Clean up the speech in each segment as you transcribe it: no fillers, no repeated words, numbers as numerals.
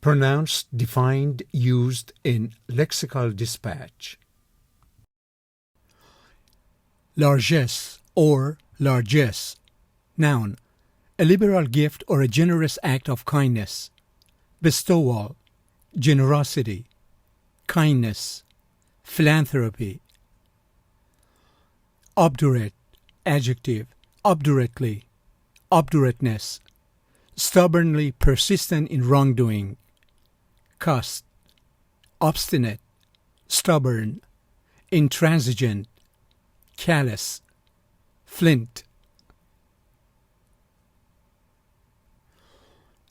Pronounced, defined, used in lexical dispatch. Largesse or largesse. Noun. A liberal gift or a generous act of kindness. Bestowal. Generosity. Kindness. Philanthropy. Obdurate. Adjective. Obdurately. Obdurateness. Stubbornly persistent in wrongdoing. Cust. Obstinate. Stubborn. Intransigent. Callous. Flint.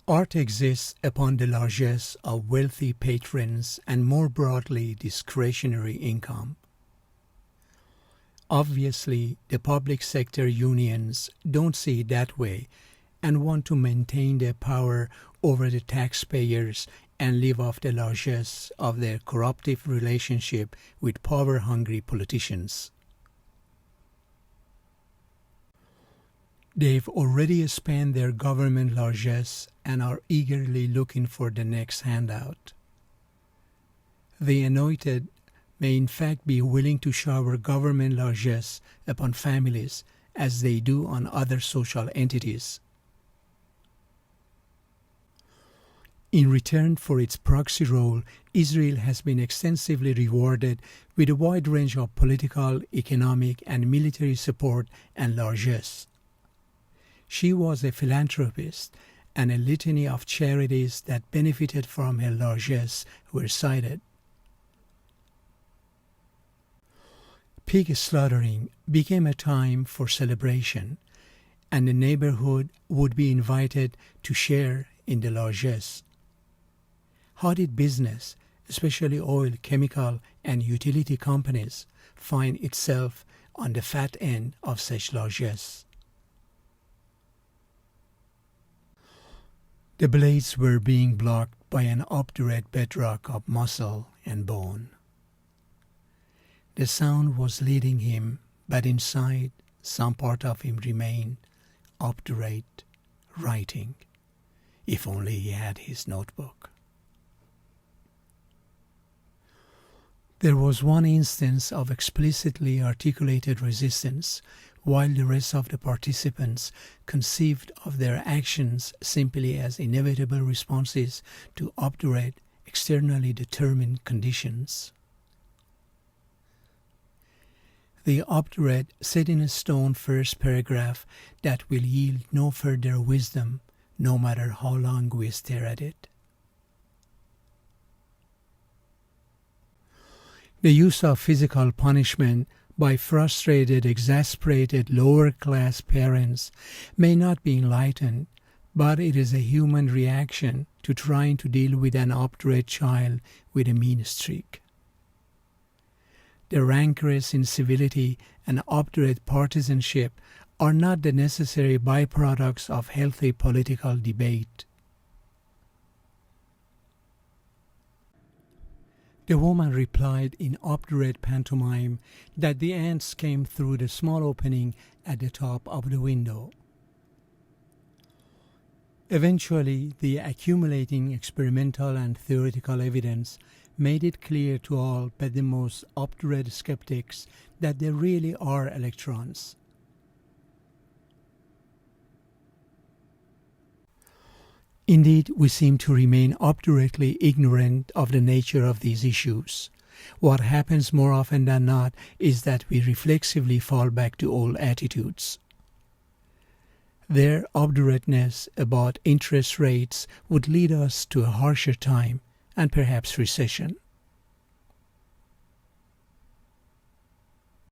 Art exists upon the largesse of wealthy patrons and more broadly discretionary income. Obviously, the public sector unions don't see it that way and want to maintain their power over the taxpayers and live off the largesse of their corruptive relationship with power-hungry politicians. They've already spent their government largesse and are eagerly looking for the next handout. The anointed may in fact be willing to shower government largesse upon families as they do on other social entities. In return for its proxy role, Israel has been extensively rewarded with a wide range of political, economic, and military support and largesse. She was a philanthropist, and a litany of charities that benefited from her largesse were cited. Pig slaughtering became a time for celebration, and the neighborhood would be invited to share in the largesse. How did business, especially oil, chemical, and utility companies, find itself on the fat end of such largesse? The blades were being blocked by an obdurate bedrock of muscle and bone. The sound was leading him, but inside some part of him remained obdurate, writing. If only he had his notebook. There was one instance of explicitly articulated resistance, while the rest of the participants conceived of their actions simply as inevitable responses to obdurate, externally determined conditions. The obdurate set in stone first paragraph that will yield no further wisdom, no matter how long we stare at it. The use of physical punishment by frustrated, exasperated lower-class parents may not be enlightened, but it is a human reaction to trying to deal with an obdurate child with a mean streak. The rancorous incivility and obdurate partisanship are not the necessary byproducts of healthy political debate. The woman replied in obdurate pantomime that the ants came through the small opening at the top of the window. Eventually, the accumulating experimental and theoretical evidence made it clear to all but the most obdurate skeptics that there really are electrons. Indeed, we seem to remain obdurately ignorant of the nature of these issues. What happens more often than not is that we reflexively fall back to old attitudes. Their obdurateness about interest rates would lead us to a harsher time and perhaps recession.